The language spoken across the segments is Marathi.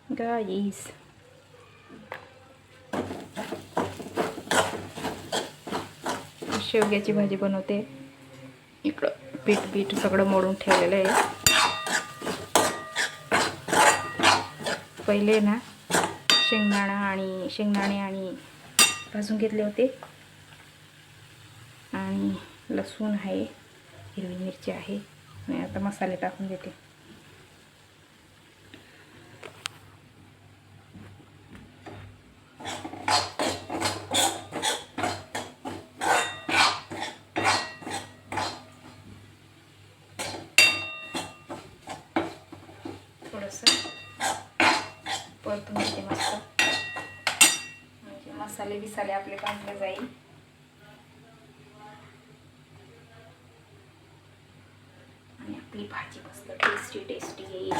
गाईस शेवग्याची भाजी बनवते. इकडं पीठ सगळं मोडून ठेवलेलं आहे. पहिले ना शेंगदाणे आणि भाजून घेतले होते. आणि लसूण आहे, हिरवी मिरची आहे. आणि आता मसाले टाकून देते. थोडंसं परतून घेते मस्त, म्हणजे मसाले आपले भाजले जाईल. आणि आपली भाजी मस्त टेस्टी येईल.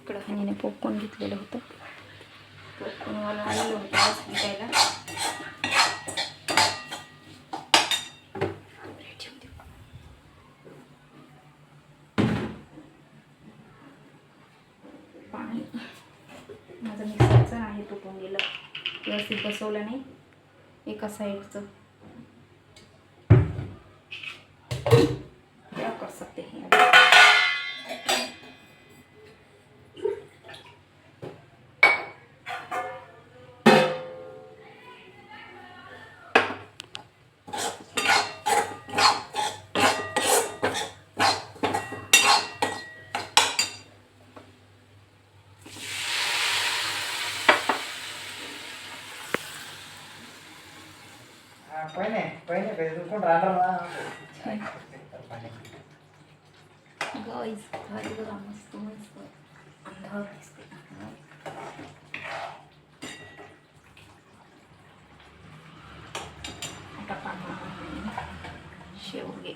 इकडं हनीने पॉपकॉर्न घेतलेलं होतं. पॉपकॉर्नवाला आलेलं होतं आज विकायला. पाणी माझं मिक्सरचं आहे, तुटून गेलं. व्यवस्थित बसवलं नाही एका साईडचं. क्या कर सकते हैं. गाईस भाजी बघा मस्त अंधार दिसते. आता पाणी शेवगे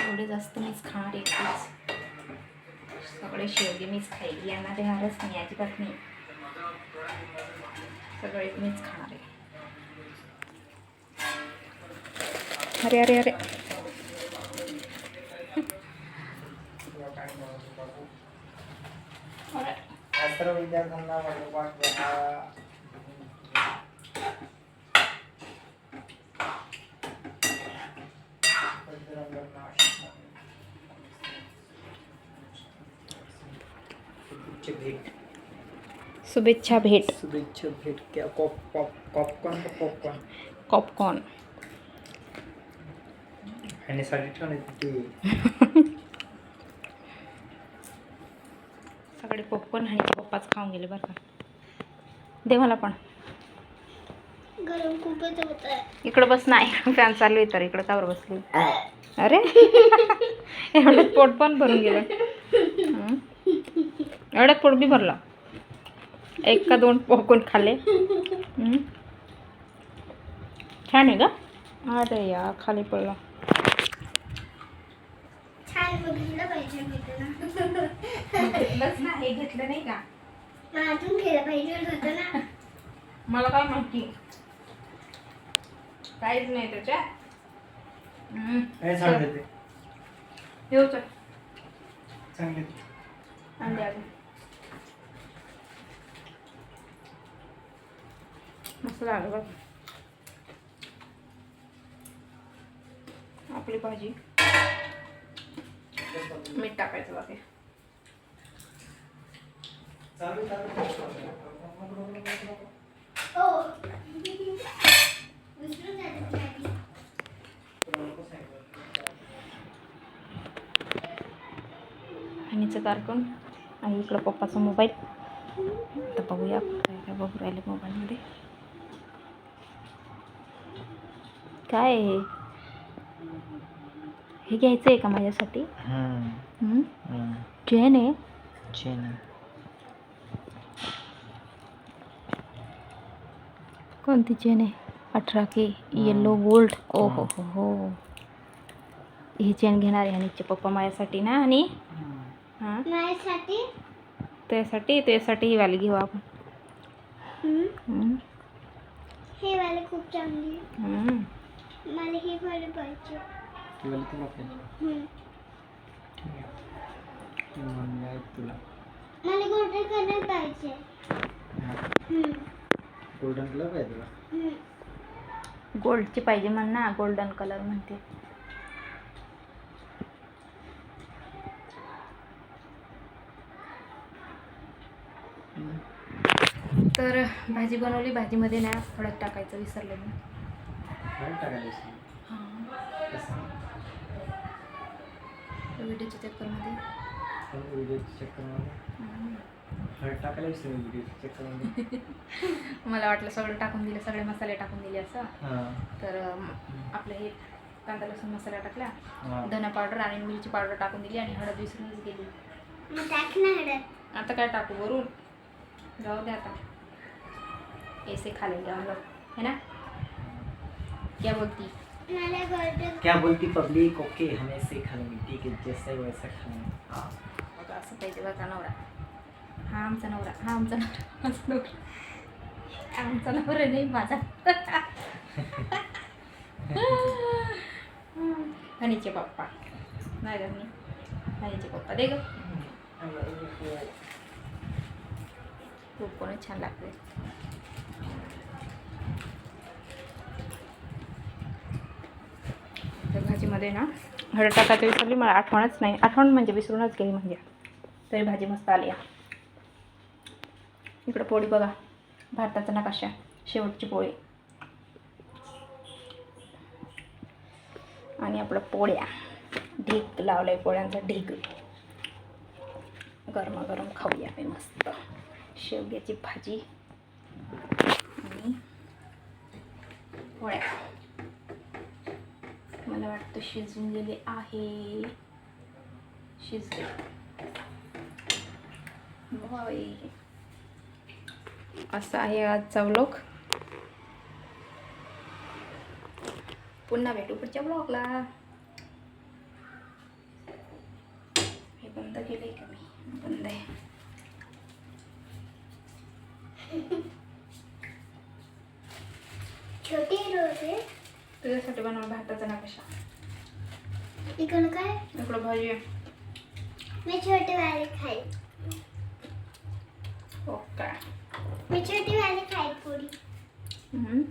एवढे जास्त मीच खाणार एकटीच. सगळे शेवगे मीच खाईल, यांना देणारच नाही अजिबात नाही. सगळे मीच खाणार आहे. अरे अरे अरे शुभेच्छा भेट. क्या पॉपकॉर्न सगळे पॉपकॉर्न आणि पप्पाच खाऊन गेले बरं का. दे मला पण. गरम खूपच होत आहे. इकडं बस. नाही फॅन चालू आहे तर इकडं कावर बसली. अरे एवढ्यात पोट पण भरून गेलं. एवढ्यात पोट बी भरला. 1 का 2 पॉपकॉर्न खाल्ले. छान आहे का. अरे या खाली पडला. छान बघितलं पाहिजे. घेतलंच ना, हे घेतलं नाही का. अजून खेळ पाहिजे होतं ना. मला काय माहिती, काहीच नाही त्याच्यात. येऊ चल अंडे आले मस्त लागलं बघ. आपली भाजी मीठ टाकायचं बाकी. हो हनीचं कारकून आणि इकडं पप्पाचा मोबाईल. आता बघूया काय काय बघू राहिले मोबाईलमध्ये. काय हे घ्यायचं आहे का माझ्यासाठी. चेन आहे. कोणती चेन आहे 18K येल्लो गोल्ड ओ हो हो हो ही चेन घेणार आहे आणि पप्पा माझ्यासाठी ना आणि हां माझ्यासाठी तुझ्यासाठी ही वाली घेऊ आपण हम्म. हे वाले खूप चांगली आहे. हम्म. मला ही वाली पाहिजे. तुला मला गोल्डन कलर पाहिजे. गोल्डन कलर पाहिजे तुला. गोल्डची पाहिजे म्हण ना गोल्डन कलर म्हणते तर भाजी बनवली भाजीमध्ये ना हळद टाकायचं विसरले मी हळद टाकायला व्हिडिओच्या चक्करमध्ये व्हिडिओच्या चक्करमध्ये हळद टाकायला विसरली व्हिडिओच्या चक्करमध्ये. मला वाटलं सगळं टाकून दिलं सगळे मसाले टाकून दिले असं हां तर आपलं हे कांदा लसूण मसाला टाकला हां. धना पावडर आणि मिरची पावडर टाकून दिली आणि हळद विसरूनच गेली. मग टाक ना हळद. आता काय टाकू वरून जाऊ दे आता ऐसे खा लेंगे हम लोग है ना क्या बोलती मला गोल्डन क्या बोलती पब्लिक ओके हम ऐसे खा लेंगे ठीक है जैसा है वैसा खा लेंगे. हाँ बघा असं पाहिजे बघा नवरा हा आमचा नवरा आमचा नवरा नाही माझा हनीचे पप्पा नाही का मी हनीचे पप्पा दे ग खूप कोणी छान लागते. तर भाजीमध्ये ना हळद टाकायची विसरली मला आठवणच नाही आठवण म्हणजे विसरूनच गेली म्हणजे तरी भाजी मस्त आली आहे. इकडं पोळी बघा भारताचा नकाशा शेवटची पोळी आणि आपलं पोळ्या ढीग लावलाय पोळ्यांचा ढीग गरमागरम खाऊया मी मस्त शेवग्याची भाजी आणि पोळ्या मला वाटतं शिजून गेले आहे शिजले होय असा आहे आजचा व्लॉग. पुन्हा भेटू पुढच्या ब्लॉगला. हे बंद केलंय का मी बंद आहे. छोटी रोज आहे. तुझ्यासाठी बनवा भाताचा नकाशा. इकडं काय इकडं भाजी आहे. मी छोटी वाली खाई. हो का मी छोटी वाली खाई पोळी. हम्म.